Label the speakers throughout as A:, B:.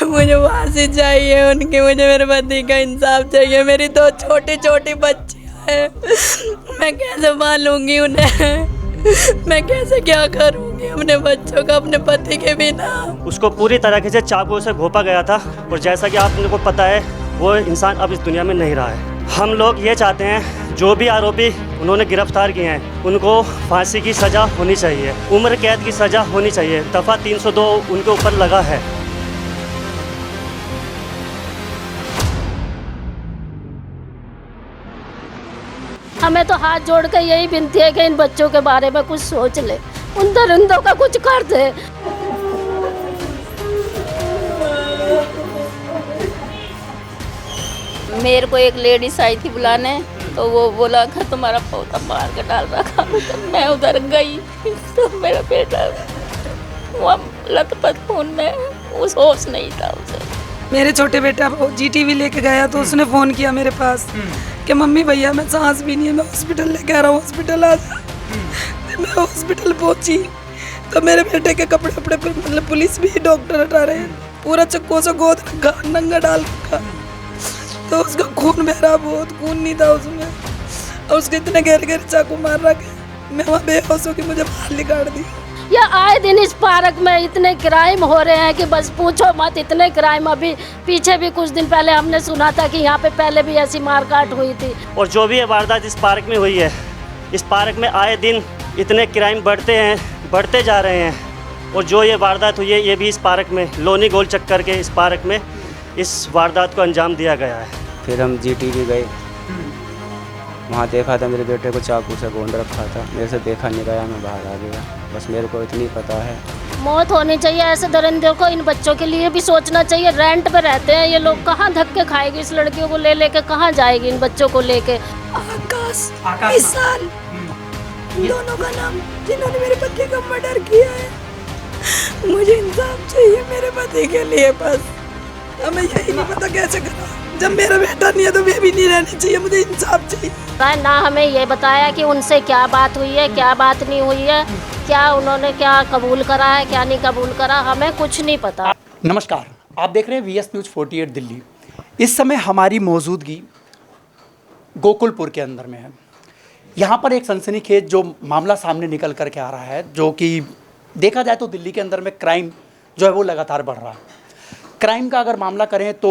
A: मुझे फांसी चाहिए उनकी, मुझे मेरे पति का इंसाफ चाहिए। मेरी 2 छोटी छोटी बच्चियां हैं, मैं कैसे पालूंगी उन्हें, मैं कैसे क्या करूंगी अपने बच्चों का अपने पति के बिना।
B: उसको पूरी तरीके से चाकू से घोंपा गया था और जैसा कि आप लोगों को पता है वो इंसान अब इस दुनिया में नहीं रहा है। हम लोग ये चाहते हैं जो भी आरोपी उन्होंने गिरफ्तार किए हैं उनको फांसी की सज़ा होनी चाहिए, उम्र कैद की सज़ा होनी चाहिए। दफ़ा 302 उनके ऊपर लगा है।
C: हमें तो हाथ जोड़ के यही विनती है कि इन बच्चों के बारे में कुछ सोच ले, उन दरिंदों का कुछ कर दे। मेरे को एक लेडीज आई थी बुलाने, तो वो बोला कि तुम्हारा पौधा मार के डाल रखा। तो मैं उधर गई तो मेरा बेटा वो लथपथ खून में, उस होश नहीं था उसे।
A: मेरे छोटे बेटा GTV लेके गया तो उसने फ़ोन किया मेरे पास कि मम्मी भैया मैं सांस भी नहीं है, मैं हॉस्पिटल लेके आ रहा हूँ, हॉस्पिटल आ जा। तो मैं हॉस्पिटल पहुँची तो मेरे बेटे के कपड़े वपड़े पे मतलब पुलिस भी डॉक्टर हटा रहे हैं, पूरा चक्कों से गोद रखा, नंगा डाल रखा। तो उसका खून बह रहा, बहुत खून नहीं था उसमें, और उसके इतने गहरे गहरे चाकू मार रखे। मैं वहाँ बेहोश होकर मुझे बाहर निकाल दी।
C: या आए दिन इस पार्क में इतने क्राइम हो रहे हैं कि बस पूछो मत, इतने क्राइम। अभी पीछे भी कुछ दिन पहले हमने सुना था कि यहाँ पे पहले भी ऐसी मारकाट हुई थी।
B: और जो भी ये वारदात इस पार्क में हुई है, इस पार्क में आए दिन इतने क्राइम बढ़ते जा रहे हैं। और जो ये वारदात हुई है ये भी इस पार्क में लोनी गोल चक्कर के इस पार्क में इस वारदात को अंजाम दिया गया है।
D: फिर हम GTV गए, वहाँ देखा था मेरे बेटे को चाकू से गोंद रखा था। मेरे से देखा नहीं गया, मैं बाहर आ गया। बस मेरे को इतनी पता है।
C: मौत होनी चाहिए ऐसे दरिंदों को। इन बच्चों के लिए भी सोचना चाहिए। रेंट पे रहते हैं ये लोग, कहाँ धक्के खाएगी इस लड़कियों को ले लेके, कहाँ जाएगी इन बच्चों को लेके।
A: आकाश विशाल, दोनों का नाम, जिन्होंने मेरे पति का मर्डर किया है। मुझे इंसाफ चाहिए मेरे पति के लिए। बस हमें यही नहीं पता कैसे करा, जब मेरा बेटा नहीं है तो बेबी नहीं रहनी चाहिए। मुझे इंसाफ चाहिए।
C: ना हमें ये बताया कि उनसे क्या बात हुई है, क्या बात नहीं हुई है, क्या उन्होंने क्या कबूल करा है, क्या नहीं कबूल करा, हमें कुछ नहीं पता।
E: नमस्कार, आप देख रहे हैं VS News 48 दिल्ली। इस समय हमारी मौजूदगी गोकुलपुर के अंदर में है। यहाँ पर एक सनसनीखेज जो मामला सामने निकल कर के आ रहा है, जो कि देखा जाए तो दिल्ली के अंदर में क्राइम जो है वो लगातार बढ़ रहा है। क्राइम का अगर मामला करें तो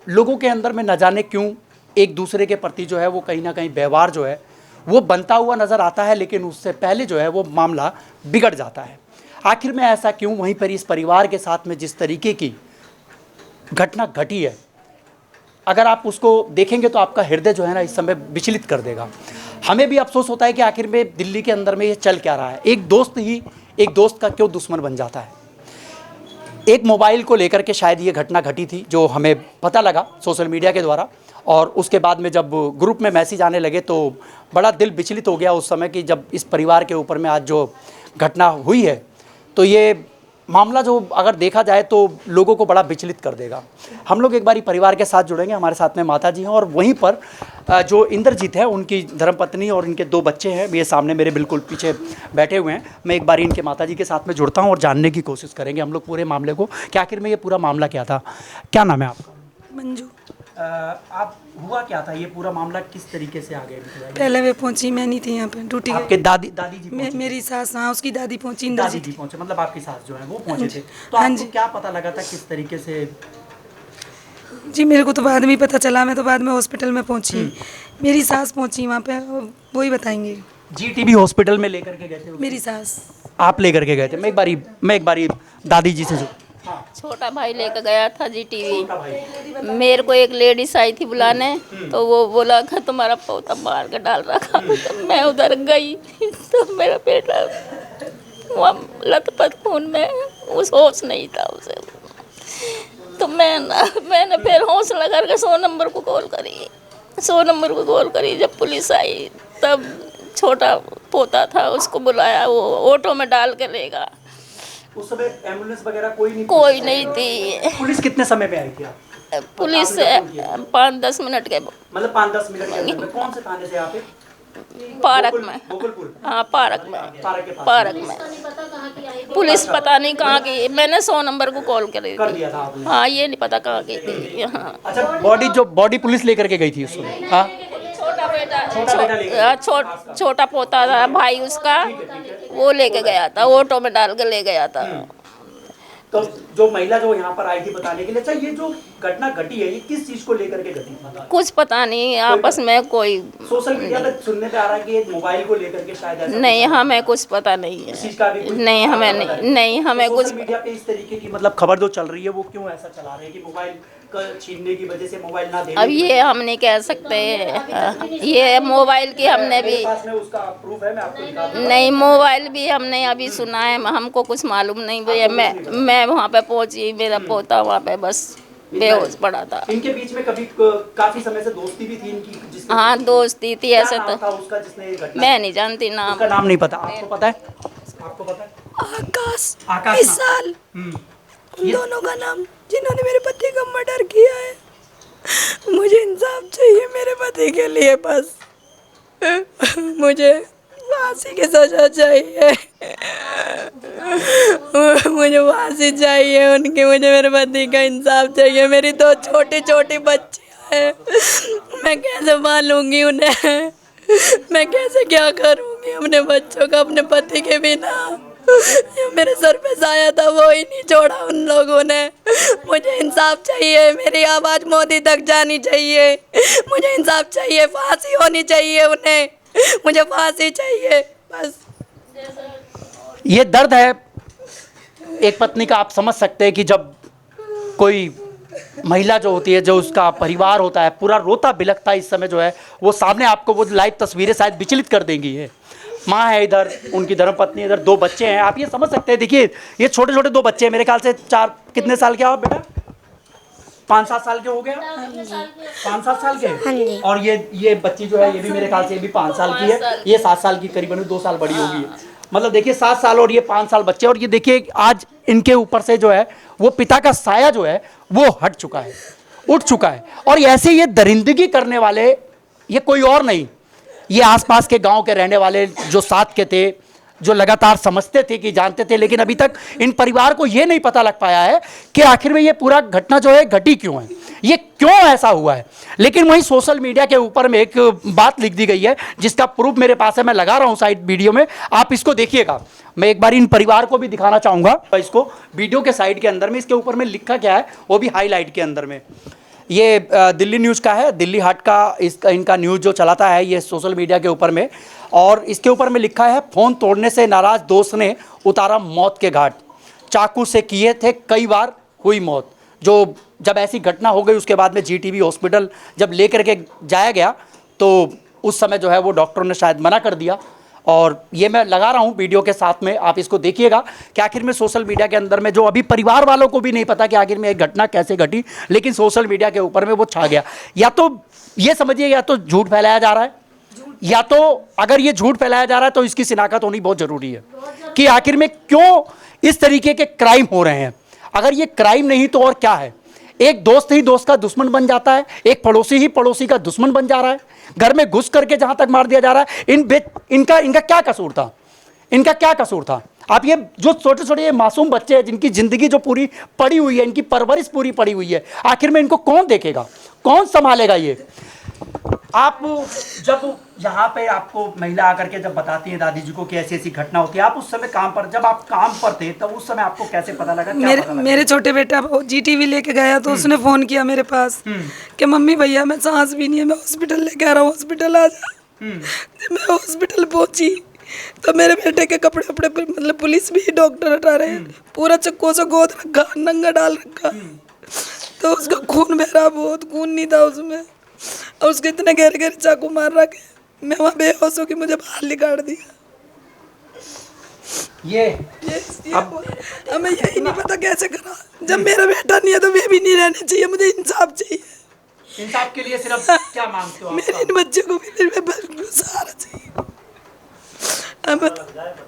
E: लोगों के अंदर में न जाने क्यों एक दूसरे के प्रति जो है वो कहीं ना कहीं व्यवहार जो है वो बनता हुआ नज़र आता है, लेकिन उससे पहले जो है वो मामला बिगड़ जाता है। आखिर में ऐसा क्यों? वहीं पर इस परिवार के साथ में जिस तरीके की घटना घटी है, अगर आप उसको देखेंगे तो आपका हृदय जो है ना इस समय विचलित कर देगा। हमें भी अफसोस होता है कि आखिर में दिल्ली के अंदर में ये चल क्या रहा है। एक दोस्त ही एक दोस्त का क्यों दुश्मन बन जाता है। एक मोबाइल को लेकर के शायद ये घटना घटी थी, जो हमें पता लगा सोशल मीडिया के द्वारा, और उसके बाद में जब ग्रुप में मैसेज आने लगे तो बड़ा दिल विचलित हो गया उस समय कि जब इस परिवार के ऊपर में आज जो घटना हुई है, तो ये मामला जो अगर देखा जाए तो लोगों को बड़ा विचलित कर देगा। हम लोग एक बारी परिवार के साथ जुड़ेंगे। हमारे साथ में माता जी हैं और वहीं पर जो इंद्रजीत है उनकी धर्मपत्नी और इनके 2 बच्चे हैं, ये सामने मेरे बिल्कुल पीछे बैठे हुए हैं। मैं एक बारी इनके माता जी के साथ में जुड़ता हूँ और जानने की कोशिश करेंगे हम लोग पूरे मामले को कि आखिर में ये पूरा मामला क्या था। क्या नाम है आपका?
A: मंजू।
E: आप हुआ क्या था, ये पूरा मामला किस तरीके से आ गया?
A: पहले वे पहुंची, मैं नहीं थी यहाँ पे, ड्यूटी।
E: आपके दादी जी
A: मेरी सास, हाँ उसकी दादी पहुंची।
E: दादी जी पहुंचे, मतलब आपकी सास जो है वो पहुंचे थे। तो आपको क्या पता लगा था किस तरीके से?
A: जी मेरे को तो बाद में ही पता चला, मैं तो बाद में हॉस्पिटल में पहुंची। मेरी सास पहुंची वहाँ पे, वो ही बताएंगे।
E: GTV हॉस्पिटल में लेकर के गए थे?
A: मेरी सास।
E: आप लेकर के गए थे? मैं एक बारी दादी जी से जो
C: छोटा भाई लेकर गया था GTV। मेरे को एक लेडीज आई थी बुलाने, तो वो बोला कि तुम्हारा पौधा मार के डाल रखा। तो मैं उधर गई तो मेरा बेटा वो लथपथ खून में, उस होश नहीं था उसे। तो मैंने फिर हौसला करके 100 नंबर को कॉल करी। 100 नंबर को कॉल करी। जब पुलिस आई तब छोटा पोता था, उसको बुलाया, वो ऑटो में डाल के लेगा।
E: उस समय एम्बुलेंस वगैरह कोई नहीं
C: थी।
E: पुलिस कितने समय में आई थी? आप
C: पुलिस 5-10 मिनट के,
E: मतलब 5-10 मिनट के अंदर में। कौन से थाने से आप?
C: पार्क में।
E: गोकुलपुर
C: हाँ पार्क में,
E: पार्क के पास
C: पार्क में। पुलिस पता नहीं कहाँ की, मैंने 100 नंबर को कॉल करी
E: कर
C: थी।
E: दिया था आपने।
C: हाँ ये नहीं पता कहाँ की थी। हाँ
E: अच्छा, बॉडी पुलिस लेकर के गई थी उस समय? हाँ,
C: छोटा बेटा,
E: छोटा बेटा लेके
C: छोटा पोता था भाई उसका, वो लेके गया था, ऑटो में डाल के ले गया था।
E: तो जो महिला जो यहाँ पर आई थी बताने के लिए, अच्छा ये जो घटना घटी है ये किस चीज को लेकर के घटी?
C: कुछ पता नहीं, आपस में कोई
E: सोशल मीडिया पे सुनने पे आ रहा है कि एक मोबाइल को लेकर के शायद ऐसा
C: नहीं, हमें कुछ पता नहीं
E: इस
C: है।
E: चीज का भी कुछ
C: नहीं हमें
E: पता
C: नहीं हमें
E: तो
C: कुछ
E: सोशल मीडिया पे इस तरीके की मतलब खबर जो चल रही है वो क्यों ऐसा चला रहे हैं कि मोबाइल का छीनने की वजह से मोबाइल ना देने
C: अब
E: की
C: ये हम नहीं कह सकते। ये मोबाइल की हमने भी
E: मेरे पास में उसका प्रूफ है, मैं आपको दिखा दूं।
C: नहीं, मोबाइल भी हमने अभी सुना है, हमको कुछ मालूम नहीं भैया। मैं वहाँ पे पहुँची, मेरा पोता वहाँ पे बस बेहोश पड़ा था।
E: इनके बीच में कभी काफी समय से दोस्ती भी थी इनकी, जिसके
C: हाँ दोस्ती थी
E: क्या
C: ऐसे
E: नाम
C: तो।
E: था उसका जिसने ये घटना?
C: मैं नहीं जानती नाम।
E: उसका नाम नहीं पता, आपको पता है? आपको पता है?
A: आकाश,
E: आकाश
A: इस
E: नाम।
A: साल उन
E: ये-
A: दोनों का नाम, जिन्होंने मेरे पति का मर्डर किया है। मुझे इंसाफ चाहिए मेरे पति के लिए, बस मुझे फांसी की सजा चाहिए। मुझे फांसी चाहिए उनकी, मुझे मेरे पति का इंसाफ चाहिए। मेरी 2 छोटी छोटी बच्चियां हैं, मैं कैसे पालूंगी उन्हें? मैं कैसे क्या करूंगी अपने बच्चों का अपने पति के बिना? जो मेरे सर पे साया था वो ही नहीं छोड़ा उन लोगों ने। मुझे इंसाफ चाहिए, मेरी आवाज़ मोदी तक जानी चाहिए। मुझे इंसाफ चाहिए, फांसी होनी चाहिए उन्हें, मुझे फांसी चाहिए बस।
E: ये दर्द है एक पत्नी का। आप समझ सकते हैं कि जब कोई महिला जो होती है, जो उसका परिवार होता है, पूरा रोता बिलखता इस समय जो है वो सामने आपको वो लाइव तस्वीरें शायद विचलित कर देंगी। है माँ है इधर, उनकी धर्मपत्नी इधर, 2 बच्चे हैं। आप ये समझ सकते हैं, देखिए ये छोटे छोटे 2 बच्चे हैं, मेरे ख्याल से 4 कितने साल के हो बेटा? 5-7 साल के हो गया? 5-7 साल के। और ये बच्ची जो है ये भी मेरे ख्याल से ये भी 5 साल की है, ये 7 साल की, करीबन 2 साल बड़ी होगी। मतलब देखिए 7 साल और ये 5 साल बच्चे, और ये देखिए आज इनके ऊपर से जो है वो पिता का साया जो है वो हट चुका है, उठ चुका है। और ऐसे ये दरिंदगी करने वाले ये कोई और नहीं, ये आसपास के गांव के रहने वाले जो साथ के थे, जो लगातार समझते थे कि जानते थे, लेकिन अभी तक इन परिवार को ये नहीं पता लग पाया है कि आखिर में ये पूरा घटना जो है घटी क्यों है, ये क्यों ऐसा हुआ है। लेकिन वहीं सोशल मीडिया के ऊपर में एक बात लिख दी गई है जिसका प्रूफ मेरे पास है, मैं लगा रहा हूँ साइड वीडियो में, आप इसको देखिएगा। मैं एक बार इन परिवार को भी दिखाना चाहूँगा इसको वीडियो के साइड के अंदर में। इसके ऊपर में लिखा क्या है वो भी हाईलाइट के अंदर में। ये दिल्ली न्यूज़ का है, दिल्ली हाट का इनका न्यूज़ जो चलाता है ये सोशल मीडिया के ऊपर में, और इसके ऊपर में लिखा है, फ़ोन तोड़ने से नाराज़ दोस्त ने उतारा मौत के घाट, चाकू से किए थे कई बार हुई मौत। जो जब ऐसी घटना हो गई उसके बाद में जीटीबी हॉस्पिटल जब लेकर के जाया गया तो उस समय जो है वो डॉक्टरों ने शायद मना कर दिया। और ये मैं लगा रहा हूँ वीडियो के साथ में, आप इसको देखिएगा कि आखिर में सोशल मीडिया के अंदर में जो अभी परिवार वालों को भी नहीं पता कि आखिर में एक घटना कैसे घटी, लेकिन सोशल मीडिया के ऊपर में वो छा गया। या तो ये समझिए या तो झूठ फैलाया जा रहा है, या तो अगर ये झूठ फैलाया जा रहा है तो इसकी शिनाख्त होनी बहुत ज़रूरी है कि आखिर में क्यों इस तरीके के क्राइम हो रहे हैं। अगर ये क्राइम नहीं तो और क्या है? एक दोस्त ही दोस्त का दुश्मन बन जाता है, एक पड़ोसी ही पड़ोसी का दुश्मन बन जा रहा है, घर में घुस करके जहां तक मार दिया जा रहा है। इनका क्या कसूर था? इनका क्या कसूर था? आप ये जो छोटे छोटे ये मासूम बच्चे हैं जिनकी ज़िंदगी जो पूरी पड़ी हुई है, इनकी परवरिश पूरी पड़ी हुई है, आखिर में इनको कौन देखेगा, कौन संभालेगा? ये आप जब यहाँ पे आपको महिला आकर के जब बताती है दादी जी को कि ऐसी ऐसी घटना होती है, आप उस समय काम पर, जब आप काम पर थे तब उस समय आपको कैसे पता लगा?
A: मेरे छोटे बेटा जीटीवी लेके गया तो उसने फ़ोन किया मेरे पास कि मम्मी भैया मैं सांस भी नहीं है, मैं हॉस्पिटल लेके आ रहा हूँ, हॉस्पिटल आ जा। मैं हॉस्पिटल पहुंची तो मेरे बेटे के कपड़े वपड़े मतलब पुलिस भी डॉक्टर हटा रहे हैं, पूरा चक्कों से गोद रखा, नंगा डाल रखा, तो उसका खून बह रहा, बहुत खून नहीं था उसमें, और उसके इतने गहरे गहरे चाकू मार रखे। मैं वहाँ बेहोश हो के मुझे बाहर निकाल दिया।
E: ये
A: अब हमें यही नहीं पता कैसे करा। जब मेरा बेटा नहीं है तो वे भी नहीं रहने चाहिए। मुझे इंसाफ चाहिए।
E: इंसाफ के लिए सिर्फ क्या मांगते हो?
A: मेरे इन बच्चों को भी सहारा चाहिए।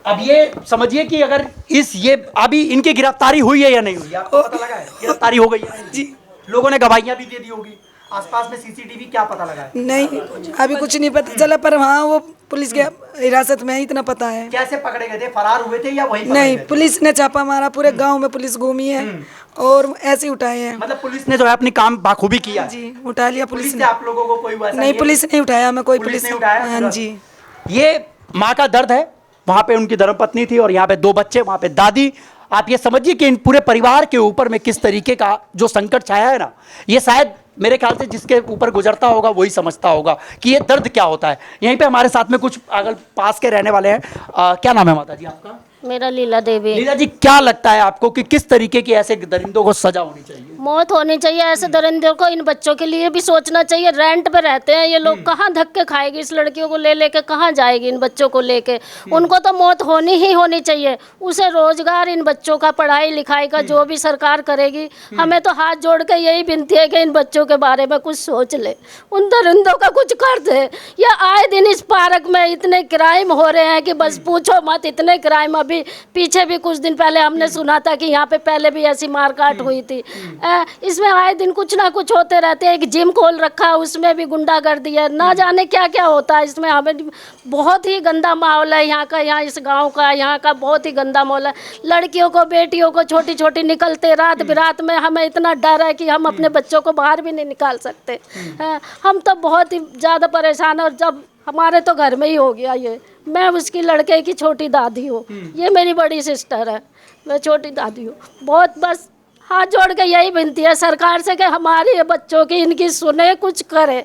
E: अब ये समझिए कि अगर ये अभी इनकी गिरफ्तारी हुई है या नहीं हुई, आपको पता लगा है? गिरफ्तारी हो गई है
A: जी,
E: लोगों ने गवाहियां भी दे दी होगी, आसपास में सीसीटीवी क्या पता लगा है?
A: नहीं, अभी कुछ नहीं पता चला, पर हाँ वो पुलिस के हिरासत में है, इतना पता है।
E: कैसे पकड़े गए थे? फरार हुए थे या वहीं पकड़े
A: नहीं,
E: गए थे?
A: पुलिस ने छापा मारा, पूरे गांव में पुलिस घूमी है और ऐसे ही उठाए हैं।
E: मतलब पुलिस ने जो है अपनी काम बाखूबी किया है।
A: जी, उठा लिया पुलिस
E: पुलिस
A: ने।
E: ने आप लोगों को कोई वैसा
A: नहीं, पुलिस ने उठाया, मैं कोई
E: पुलिस
A: पुलिस
E: ने उठाया?
A: हाँ जी।
E: ये माँ का दर्द है, वहां पे उनकी धर्मपत्नी थी और यहाँ पे 2 बच्चे, वहां पे दादी। आप ये समझिए कि इन पूरे परिवार के ऊपर में किस तरीके का जो संकट छाया है ना, ये शायद मेरे ख्याल से जिसके ऊपर गुजरता होगा वही समझता होगा कि ये दर्द क्या होता है। यहीं पे हमारे साथ में कुछ अगल पास के रहने वाले हैं। क्या नाम है माता जी आपका?
F: मेरा लीला देवी।
E: लीला जी, क्या लगता है आपको कि किस तरीके की ऐसे दरिंदों को सजा होनी चाहिए?
F: मौत होनी चाहिए ऐसे दरिंदों को। इन बच्चों के लिए भी सोचना चाहिए, रेंट पे रहते हैं ये लोग, कहाँ धक्के खाएगी इस लड़कियों को ले लेके, कहाँ जाएगी इन बच्चों को लेके? उनको तो मौत होनी ही होनी चाहिए। उसे रोजगार, इन बच्चों का पढ़ाई लिखाई का जो भी सरकार करेगी, हमें तो हाथ जोड़ के यही विनती है कि इन बच्चों के बारे में कुछ सोच ले, उन दरिंदों का कुछ कर दे। या आए दिन इस पार्क में इतने क्राइम हो रहे हैं कि बस पूछो मत, इतने क्राइम। अभी पीछे भी कुछ दिन पहले हमने सुना था कि यहाँ पे पहले भी ऐसी मारकाट हुई थी। इसमें आए दिन कुछ ना कुछ होते रहते हैं। एक जिम खोल रखा है, उसमें भी गुंडागर्दी है, ना जाने क्या क्या होता है इसमें। हमें बहुत ही गंदा माहौल है यहाँ का, यहाँ इस गांव का, यहाँ का बहुत ही गंदा माहौल है। लड़कियों को, बेटियों को छोटी छोटी निकलते रात बिरात में, हमें इतना डर है कि हम अपने बच्चों को बाहर भी नहीं निकाल सकते। हम तो बहुत ही ज़्यादा परेशान हैं। और जब हमारे तो घर में ही हो गया ये, मैं उसकी लड़के की छोटी दादी हूँ, ये मेरी बड़ी सिस्टर है, मैं छोटी दादी हूँ। बहुत बस हाथ जोड़ के यही विनती है सरकार से कि हमारे बच्चों की, इनकी सुने, कुछ करे,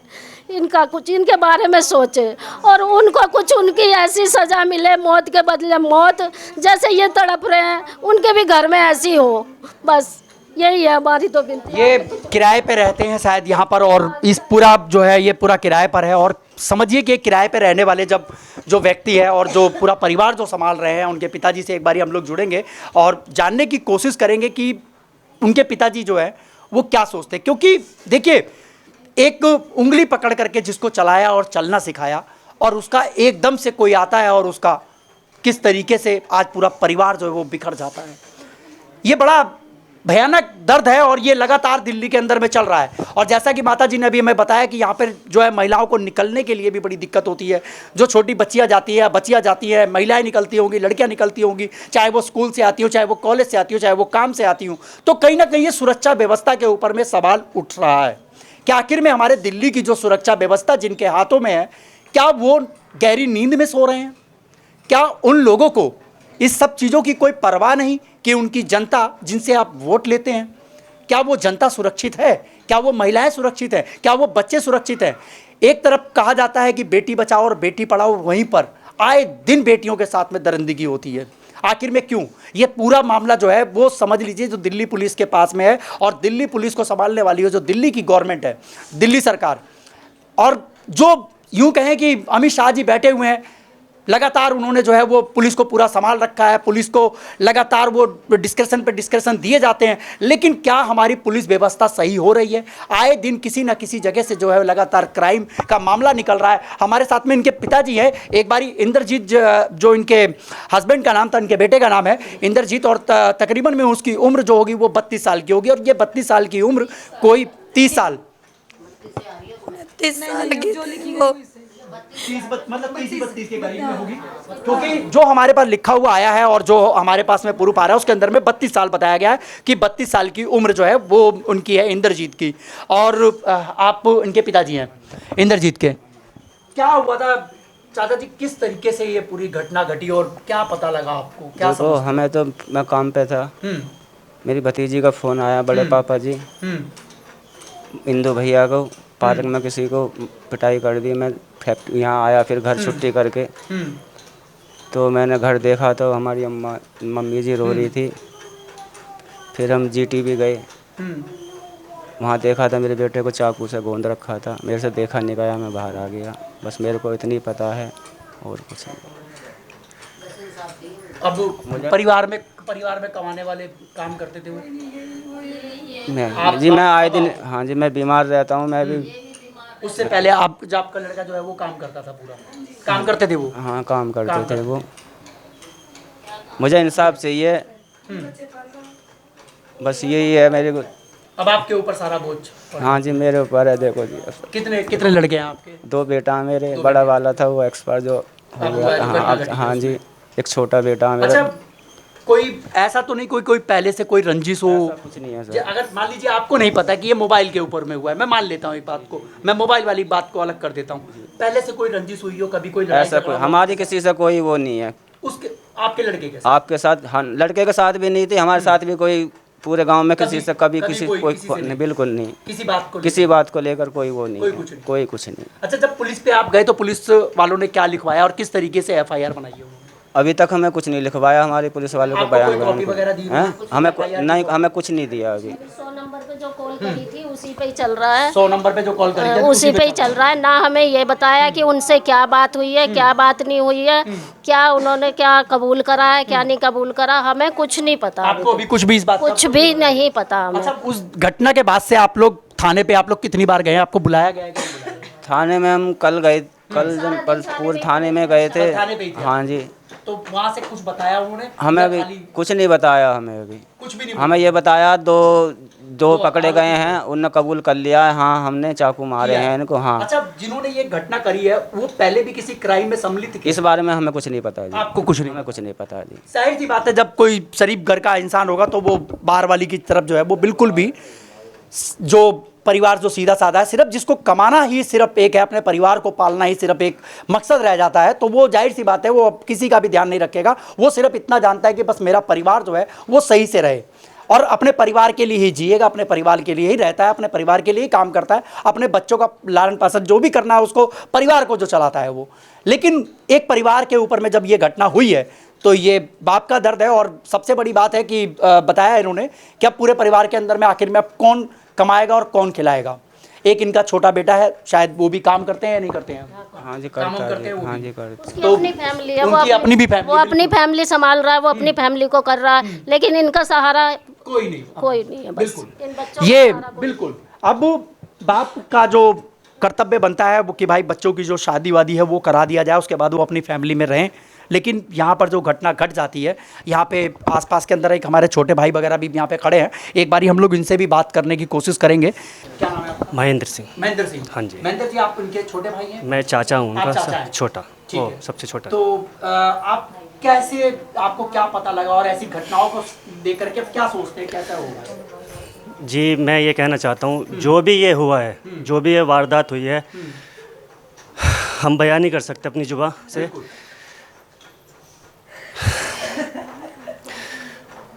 F: इनका कुछ, इनके बारे में सोचे और उनको कुछ, उनकी ऐसी सज़ा मिले, मौत के बदले मौत। जैसे ये तड़प रहे हैं, उनके भी घर में ऐसी हो, बस यही है हमारी तो विनती।
E: ये किराए पे रहते हैं शायद यहाँ पर, और इस पूरा जो है ये पूरा किराए पर है। और समझिए कि किराए पे रहने वाले जब जो व्यक्ति है और जो पूरा परिवार जो संभाल रहे हैं, उनके पिताजी से एक बारी हम लोग जुड़ेंगे और जानने की कोशिश करेंगे कि उनके पिताजी जो है वो क्या सोचते हैं। क्योंकि देखिए, एक उंगली पकड़ करके जिसको चलाया और चलना सिखाया, और उसका एकदम से कोई आता है और उसका किस तरीके से आज पूरा परिवार जो है वो बिखर जाता है, ये बड़ा भयानक दर्द है। और ये लगातार दिल्ली के अंदर में चल रहा है। और जैसा कि माता जी ने अभी हमें बताया कि यहाँ पर जो है महिलाओं को निकलने के लिए भी बड़ी दिक्कत होती है। जो छोटी बच्चियाँ जाती है, बच्चियाँ जाती हैं, महिलाएं निकलती होंगी, लड़कियाँ निकलती होंगी, चाहे वो स्कूल से आती हो, चाहे वो कॉलेज से आती हो, चाहे वो काम से आती हो, तो कहीं ना कहीं ये सुरक्षा व्यवस्था के ऊपर में सवाल उठ रहा है कि आखिर में हमारे दिल्ली की जो सुरक्षा व्यवस्था जिनके हाथों में है, क्या वो गहरी नींद में सो रहे हैं? क्या उन लोगों को इस सब चीज़ों की कोई परवाह नहीं कि उनकी जनता जिनसे आप वोट लेते हैं, क्या वो जनता सुरक्षित है? क्या वो महिलाएं सुरक्षित हैं? क्या वो बच्चे सुरक्षित हैं? एक तरफ कहा जाता है कि बेटी बचाओ और बेटी पढ़ाओ, वहीं पर आए दिन बेटियों के साथ में दरिंदगी होती है। आखिर में क्यों? ये पूरा मामला जो है वो समझ लीजिए जो दिल्ली पुलिस के पास में है, और दिल्ली पुलिस को संभालने वाली है जो दिल्ली की गवर्नमेंट है, दिल्ली सरकार। और जो यूँ कहें कि अमित शाह जी बैठे हुए हैं, लगातार उन्होंने जो है वो पुलिस को पूरा संभाल रखा है, पुलिस को लगातार वो डिस्कशन पे डिस्कशन दिए जाते हैं। लेकिन क्या हमारी पुलिस व्यवस्था सही हो रही है? आए दिन किसी ना किसी जगह से जो है लगातार क्राइम का मामला निकल रहा है। हमारे साथ में इनके पिताजी हैं, एक बारी इंद्रजीत, जो इनके हस्बैंड का नाम था, इनके बेटे का नाम है इंद्रजीत, और तकरीबन में उसकी उम्र जो होगी वो 32 साल की होगी। और ये 32 साल की उम्र कोई 30 साल
A: 30 साल की
E: मतलब 30-32 के करीब में होगी, क्योंकि जो हमारे पास लिखा हुआ आया है और जो हमारे पास में प्रूफ आ रहा है उसके अंदर में 32 साल बताया गया है कि 32 साल की उम्र जो है वो उनकी है, इंद्रजीत की। और आप इनके पिताजी हैं इंद्रजीत के। क्या हुआ था चाचा जी, किस तरीके से ये पूरी घटना घटी और क्या पता लगा आपको? क्या
D: देखो, हमें तो, मैं काम पे था, मेरी भतीजी का फ़ोन आया, बड़े पापा जी इंदु भैया को पार्क में किसी को पिटाई कर दी। मैं यहाँ आया, फिर घर छुट्टी करके, तो मैंने घर देखा तो हमारी मम्मी जी रो रही थी। फिर हम GTV गए, वहाँ देखा था मेरे बेटे को चाकू से गोंद रखा था। मेरे से देखा नहीं गया, मैं बाहर आ गया। बस मेरे को इतनी पता है और कुछ नहीं।
E: अब परिवार में कमाने वाले काम करते थे वो?
D: मैं आए दिन, हाँ जी, मैं बीमार रहता हूँ। मैं भी
E: उससे पहले आपका लड़का जो है वो काम करता था, पूरा काम करते थे वो?
D: हाँ, काम करते थे वो। मुझे इंसाफ चाहिए, बस यही है मेरे को।
E: अब आपके ऊपर सारा बोझ।
D: हाँ जी मेरे ऊपर है, देखो जी।
E: कितने कितने लड़के हैं आपके?
D: 2 बेटा हैं मेरे, बड़ा वाला था वो एक्सपायर जो हो
E: अब
D: गया।
E: घटना
D: हाँ
E: घटी
D: हाँ
E: है
D: जी, एक छोटा बेटा है मेरा।
E: अच्छा, कोई ऐसा तो नहीं कोई पहले से कोई रंजिश हो?
D: कुछ नहीं है
E: जे
D: सर।
E: अगर मान लीजिए आपको नहीं पता कि ये मोबाइल के ऊपर में हुआ है, मैं मान लेता हूँ एक बात को, मैं मोबाइल वाली बात को अलग कर देता हूँ, पहले से कोई रंजिश हुई हो, कभी कोई लड़ाई
D: ऐसा
E: झगड़ा
D: कोई
E: हुआ?
D: हमारी किसी से कोई वो नहीं है।
E: उसके आपके लड़के के साथ?
D: आपके साथ? हाँ, लड़के के साथ भी नहीं थी, हमारे साथ भी कोई पूरे गांव में किसी से कभी
E: कभी
D: किसी
E: कोई
D: कोई
E: किसी से
D: नहीं,
E: नहीं?
D: बिल्कुल नहीं।
E: किसी बात को
D: किसी बात को लेकर कोई वो नहीं
E: कोई
D: है,
E: कुछ नहीं?
D: कोई कुछ नहीं।
E: अच्छा, जब पुलिस पे आप गए तो पुलिस वालों ने क्या लिखवाया और किस तरीके से एफआईआर बनाई है उन्होंने?
D: अभी तक हमें कुछ नहीं लिखवाया, हमारे पुलिस वालों को
E: आपको
D: बयान
E: कोई कॉपी वगैरह दी
D: हैं?
E: कुछ
D: हमें
E: FIR
D: नहीं,
E: की
D: हमें कुछ नहीं दिया अभी।
F: 100 नंबर पे जो कॉल करी थी उसी पे ही चल रहा है।
E: 100 नंबर पे जो कॉल करी थी
F: उसी पे ही चल रहा है। ना हमें ये बताया कि उनसे क्या बात हुई है, क्या बात नहीं हुई है, क्या उन्होंने क्या कबूल करा है, क्या नहीं कबूल करा, हमें कुछ नहीं पता।
E: आपको अभी कुछ भी इस बात का
F: कुछ भी नहीं पता हमें।
E: अच्छा, उस घटना के बाद से आप लोग थाने पे आप लोग कितनी बार गए हैं? आपको बुलाया गया है कि नहीं बुलाया गया?
D: थाने में हम कल गए, कल जब कल पूरे थाने में गए थे।
E: थाने पे ही थे?
D: हाँ जी।
E: तो वहाँ से कुछ बताया उन्होंने?
D: हमें
E: या
D: अभी
E: खाली
D: कुछ नहीं बताया, हमें अभी
E: कुछ भी नहीं
D: हमें ये बताया दो पकड़े गए हैं, उनने कबूल कर लिया है, हाँ हमने चाकू मारे
E: किया है?
D: हैं इनको। हाँ,
E: अच्छा, जिन्होंने ये घटना करी है वो पहले भी किसी क्राइम में सम्मिलित थे?
D: इस बारे में हमें कुछ नहीं पता जी।
E: आपको कुछ नहीं?
D: हमें कुछ नहीं पता जी।
E: जाहिर सी बात है, जब कोई शरीफ घर का इंसान होगा तो वो बाहर वाली की तरफ जो है वो बिल्कुल भी, जो परिवार जो सीधा साधा है, सिर्फ जिसको कमाना ही सिर्फ एक है, अपने परिवार को पालना ही सिर्फ एक मकसद रह जाता है, तो वो जाहिर सी बात है वो किसी का भी ध्यान नहीं रखेगा। वो सिर्फ इतना जानता है कि बस मेरा परिवार जो है वो सही से रहे, और अपने परिवार के लिए ही जिएगा, अपने परिवार के लिए ही रहता है, अपने परिवार के लिए ही काम करता है, अपने बच्चों का लालन पालन जो भी करना है उसको, परिवार को जो चलाता है वो। लेकिन एक परिवार के ऊपर में जब ये घटना हुई है तो ये बाप का दर्द है। और सबसे बड़ी बात है कि बताया इन्होंने कि अब पूरे परिवार के अंदर में आखिर में अब कौन कमाएगा और कौन खिलाएगा। एक इनका छोटा बेटा है, शायद वो भी काम करते हैं या नहीं करते हैं?
D: हाँ जी
E: काम
D: करता
E: करते हैं
D: है।
E: वो
D: हाँ
E: भी?
D: जी करता
F: उसकी
E: तो
F: अपनी फैमिली है,
E: उनकी अपनी भी फैमिली,
F: वो अपनी फैमिली संभाल रहा है, वो अपनी फैमिली को कर रहा है, लेकिन इनका सहारा
E: कोई नहीं,
F: कोई नहीं है। बस
E: बिल्कुल।
F: इन बच्चों
E: ये
F: का सहारा
E: बिल्कुल अब बाप का जो कर्तव्य बनता है वो कि भाई बच्चों की जो शादी वादी है वो करा दिया जाए, उसके बाद वो अपनी फैमिली में रहें। लेकिन यहाँ पर जो घटना घट जाती है, यहाँ पे आसपास के अंदर एक हमारे छोटे भाई वगैरह भी यहाँ पे खड़े हैं, एक बारी हम लोग इनसे भी बात करने की कोशिश करेंगे। क्या नाम है आपका?
B: महेंद्र सिंह।
E: महेंद्र सिंह।
B: हाँ जी।
E: महेंद्र जी, आप उनके छोटे भाई हैं?
B: मैं चाचा हूँ
E: आप चाचा
B: उनका,
E: हैं?
B: छोटा,
E: ठीक
B: वो
E: है।
B: सबसे छोटा।
E: तो आप कैसे, आपको क्या पता लगा और ऐसी घटनाओं को देख करके क्या सोचते हैं, कैसा होगा?
B: जी मैं ये कहना चाहता हूँ, जो भी ये हुआ है, जो भी ये वारदात हुई है, हम बयान नहीं कर सकते अपनी जुबान से।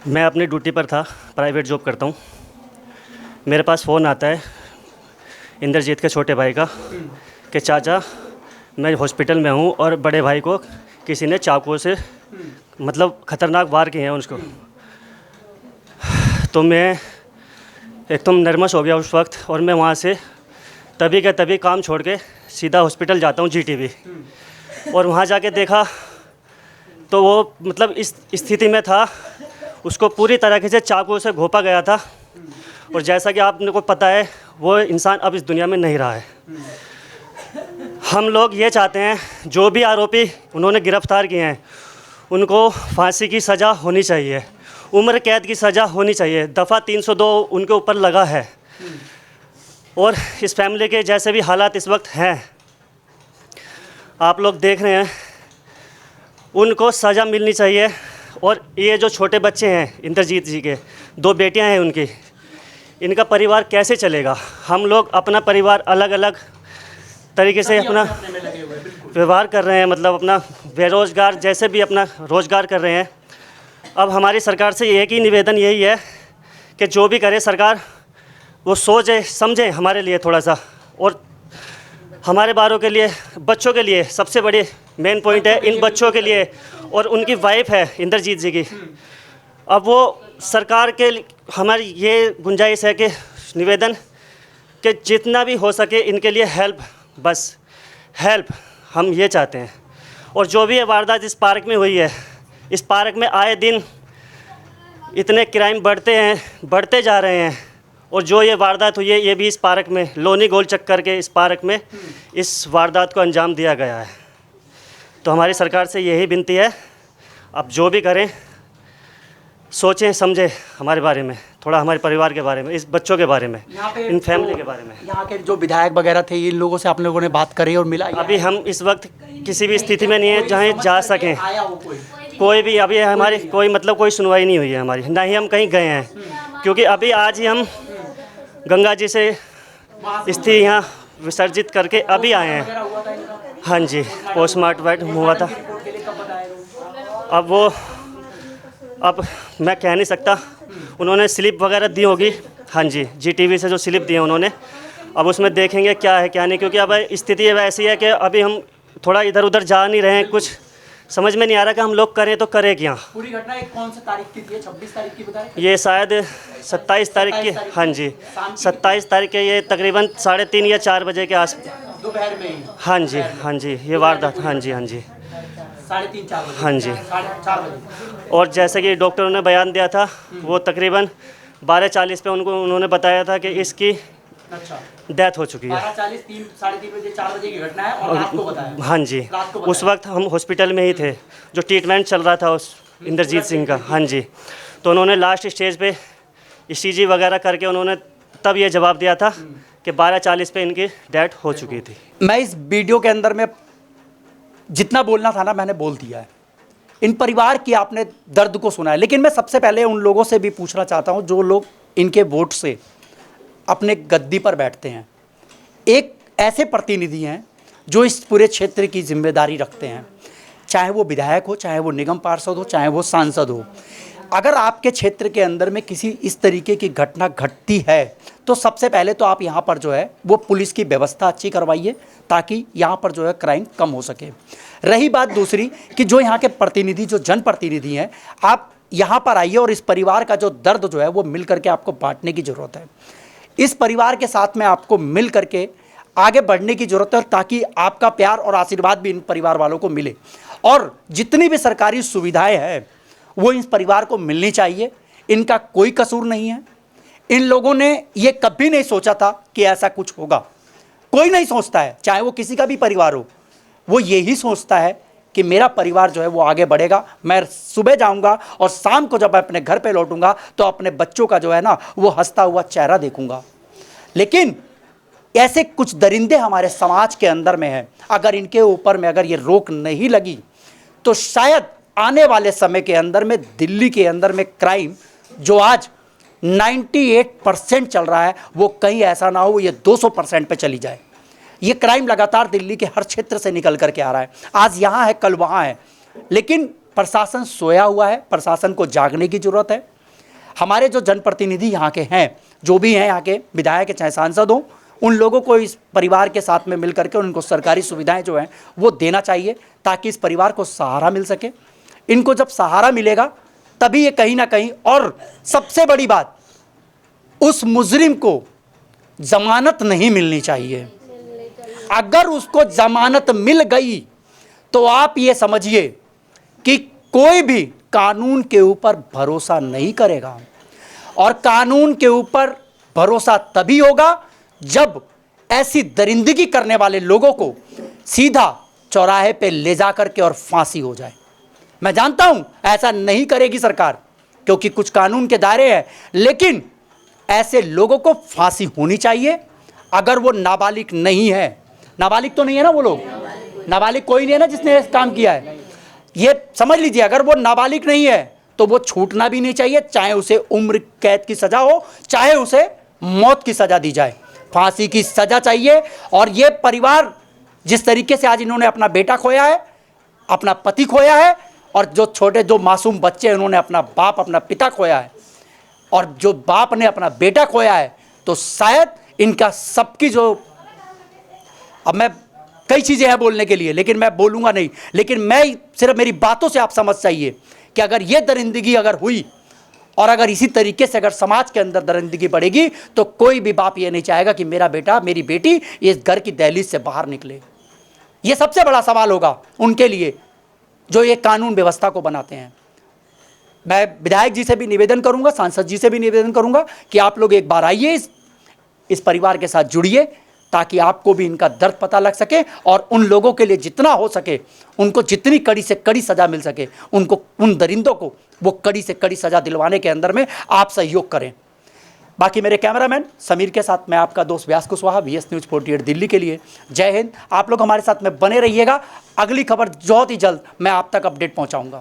B: मैं अपनी ड्यूटी पर था, प्राइवेट जॉब करता हूँ। मेरे पास फ़ोन आता है इंद्रजीत के छोटे भाई का कि चाचा मैं हॉस्पिटल में हूँ और बड़े भाई को किसी ने चाकू से मतलब ख़तरनाक वार किए हैं उसको। तो मैं एकदम नर्वस हो गया उस वक्त, और मैं वहाँ से तभी के तभी काम छोड़ के सीधा हॉस्पिटल जाता हूँ GTV। और वहाँ जाके देखा तो वो मतलब इस स्थिति में था, उसको पूरी तरीके से चाकू से घोंपा गया था। और जैसा कि आपने को पता है वो इंसान अब इस दुनिया में नहीं रहा है। हम लोग ये चाहते हैं जो भी आरोपी उन्होंने गिरफ्तार किए हैं उनको फांसी की सज़ा होनी चाहिए, उम्र कैद की सज़ा होनी चाहिए। दफ़ा 302 उनके ऊपर लगा है। और इस फैमिली के जैसे भी हालात इस वक्त हैं, आप लोग देख रहे हैं, उनको सज़ा मिलनी चाहिए। और ये जो छोटे बच्चे हैं इंद्रजीत जी के, 2 बेटियां हैं उनकी, इनका परिवार कैसे चलेगा? हम लोग अपना परिवार अलग अलग तरीके से अपना व्यवहार कर रहे हैं, मतलब अपना बेरोज़गार जैसे भी अपना रोज़गार कर रहे हैं। अब हमारी सरकार से एक ही निवेदन यही है कि जो भी करे सरकार वो सोचे समझे हमारे लिए थोड़ा सा, और हमारे बारों के लिए, बच्चों के लिए सबसे बड़ी मेन पॉइंट है इन बच्चों के लिए। और उनकी वाइफ है इंद्रजीत जी की। अब वो सरकार के हमारी ये गुंजाइश है कि निवेदन कि जितना भी हो सके इनके लिए हेल्प, बस हेल्प हम ये चाहते हैं। और जो भी ये वारदात इस पार्क में हुई है, इस पार्क में आए दिन इतने क्राइम बढ़ते जा रहे हैं। और जो ये वारदात हुई है ये भी इस पार्क में, लोनी गोल चक्कर के इस पार्क में इस वारदात को अंजाम दिया गया है। तो हमारी सरकार से यही विनती है, अब जो भी करें सोचें समझें हमारे बारे में। थोड़ा हमारे परिवार के बारे में, इस बच्चों के बारे में,
E: यहाँ पे
B: इन फैमिली के बारे में।
E: यहाँ के जो विधायक वगैरह थे, इन लोगों से आप लोगों ने बात करी और मिला?
B: अभी हम इस वक्त किसी भी स्थिति में नहीं है जहाँ जा सकें।
E: आया हो
B: कोई भी अभी हमारी कोई मतलब कोई सुनवाई नहीं हुई है हमारी, ना ही हम कहीं गए हैं, क्योंकि अभी आज ही हम गंगा जी से अस्थि यहाँ विसर्जित करके अभी आए हैं। हाँ जी, पोस्टमार्टम हुआ था। अब मैं कह नहीं सकता, उन्होंने स्लिप वगैरह दी होगी। हाँ जी, GTV से जो स्लिप दी है उन्होंने, अब उसमें देखेंगे क्या है क्या नहीं, क्योंकि अब स्थिति ऐसी है कि अभी हम थोड़ा इधर उधर जा नहीं रहे हैं, कुछ समझ में नहीं आ रहा कि हम लोग करें तो करें क्या।
E: पूरी घटना एक कौन सी तारीख की थी? 26 तारीख की बता रहे?
B: ये शायद 27 तारीख की। हाँ जी, 27 तारीख के, ये तकरीबन 3:30 या 4 बजे के आस।
E: दोपहर में ही?
B: हाँ जी, ये वारदात। हाँ जी
E: 3:30-4 बजे?
B: हाँ जी।
E: 4 बजे।
B: और जैसे कि डॉक्टरों ने बयान दिया था, वो तकरीबन 12:40 पे उन्होंने बताया था कि इसकी
E: अच्छा,
B: डेथ हो चुकी है।
E: 12:40, 3-3:30 बजे, 4 बजे की घटना है और रात को बताया?
B: हाँ जी,
E: रात को
B: उस वक्त हम हॉस्पिटल में ही थे, जो ट्रीटमेंट चल रहा था उस इंद्रजीत सिंह का। हाँ जी, तो उन्होंने लास्ट स्टेज पे ECG वगैरह करके उन्होंने तब ये जवाब दिया था कि 12:40 पे इनकी डेथ हो चुकी थी।
E: मैं इस वीडियो के अंदर में जितना बोलना था ना, मैंने बोल दिया है। इन परिवार की आपने दर्द को सुना है, लेकिन मैं सबसे पहले उन लोगों से भी पूछना चाहता हूं जो लोग इनके वोट से अपने गद्दी पर बैठते हैं। एक ऐसे प्रतिनिधि हैं जो इस पूरे क्षेत्र की जिम्मेदारी रखते हैं, चाहे वो विधायक हो, चाहे वो निगम पार्षद हो, चाहे वो सांसद हो। अगर आपके क्षेत्र के अंदर में किसी इस तरीके की घटना घटती है तो सबसे पहले तो आप यहाँ पर जो है वो पुलिस की व्यवस्था अच्छी करवाइए, ताकि यहाँ पर जो है क्राइम कम हो सके। रही बात दूसरी कि जो यहाँ के प्रतिनिधि, जो जनप्रतिनिधि हैं, आप यहाँ पर आइए और इस परिवार का जो दर्द जो है वो मिल करके आपको बांटने की ज़रूरत है। इस परिवार के साथ में आपको मिल करके आगे बढ़ने की ज़रूरत है, ताकि आपका प्यार और आशीर्वाद भी इन परिवार वालों को मिले। और जितनी भी सरकारी सुविधाएं हैं वो इस परिवार को मिलनी चाहिए। इनका कोई कसूर नहीं है। इन लोगों ने ये कभी नहीं सोचा था कि ऐसा कुछ होगा। कोई नहीं सोचता है, चाहे वो किसी का भी परिवार हो, वो यही सोचता है कि मेरा परिवार जो है वो आगे बढ़ेगा। मैं सुबह जाऊंगा और शाम को जब मैं अपने घर पे लौटूंगा तो अपने बच्चों का जो है ना वो हंसता हुआ चेहरा देखूंगा। लेकिन ऐसे कुछ दरिंदे हमारे समाज के अंदर में हैं। अगर इनके ऊपर में अगर ये रोक नहीं लगी तो शायद आने वाले समय के अंदर में दिल्ली के अंदर में क्राइम जो आज 98% चल रहा है वो कहीं ऐसा ना हो ये 200% पे चली जाए। ये क्राइम लगातार दिल्ली के हर क्षेत्र से निकल करके आ रहा है। आज यहाँ है, कल वहाँ है, लेकिन प्रशासन सोया हुआ है। प्रशासन को जागने की ज़रूरत है। हमारे जो जनप्रतिनिधि यहाँ के हैं, जो भी हैं यहाँ के विधायक चाहे सांसद हों, उन लोगों को इस परिवार के साथ में मिल करके उनको सरकारी सुविधाएं जो हैं वो देना चाहिए, ताकि इस परिवार को सहारा मिल सके। इनको जब सहारा मिलेगा तभी ये कहीं ना कहीं, और सबसे बड़ी बात, उस मुजरिम को जमानत नहीं मिलनी चाहिए। अगर उसको जमानत मिल गई तो आप ये समझिए कि कोई भी कानून के ऊपर भरोसा नहीं करेगा। और कानून के ऊपर भरोसा तभी होगा जब ऐसी दरिंदगी करने वाले लोगों को सीधा चौराहे पे ले जा करके और फांसी हो जाए। मैं जानता हूं ऐसा नहीं करेगी सरकार, क्योंकि कुछ कानून के दायरे हैं, लेकिन ऐसे लोगों को फांसी होनी चाहिए। अगर वो नाबालिग नहीं है, नाबालिग तो नहीं है ना वो लोग, नाबालिग कोई नहीं है ना जिसने इस काम किया है, ये समझ लीजिए। अगर वो नाबालिग नहीं है तो वो छूटना भी नहीं चाहिए, चाहे उसे उम्र कैद की सजा हो, चाहे उसे मौत की सजा दी जाए, फांसी की सजा चाहिए। और ये परिवार जिस तरीके से आज इन्होंने अपना बेटा खोया है, अपना पति खोया है, और जो छोटे जो मासूम बच्चे हैं उन्होंने अपना बाप, अपना पिता खोया है, और जो बाप ने अपना बेटा खोया है, तो शायद इनका सबकी जो, अब मैं कई चीज़ें हैं बोलने के लिए लेकिन मैं बोलूँगा नहीं, लेकिन मैं सिर्फ मेरी बातों से आप समझ जाइए कि अगर ये दरिंदगी अगर हुई और अगर इसी तरीके से अगर समाज के अंदर दरिंदगी बढ़ेगी तो कोई भी बाप ये नहीं चाहेगा कि मेरा बेटा, मेरी बेटी इस घर की दहलीज से बाहर निकले। ये सबसे बड़ा सवाल होगा उनके लिए जो ये कानून व्यवस्था को बनाते हैं। मैं विधायक जी से भी निवेदन करूंगा, सांसद जी से भी निवेदन करूंगा कि आप लोग एक बार आइए, इस परिवार के साथ जुड़िए, ताकि आपको भी इनका दर्द पता लग सके और उन लोगों के लिए जितना हो सके, उनको जितनी कड़ी से कड़ी सज़ा मिल सके, उनको, उन दरिंदों को वो कड़ी से कड़ी सज़ा दिलवाने के अंदर में आप सहयोग करें। बाकी मेरे कैमरामैन समीर के साथ मैं आपका दोस्त व्यास कुशवाहा, VS न्यूज़ 48 दिल्ली के लिए। जय हिंद। आप लोग हमारे साथ में बने रहिएगा, अगली खबर बहुत ही जल्द मैं आप तक अपडेट पहुंचाऊंगा।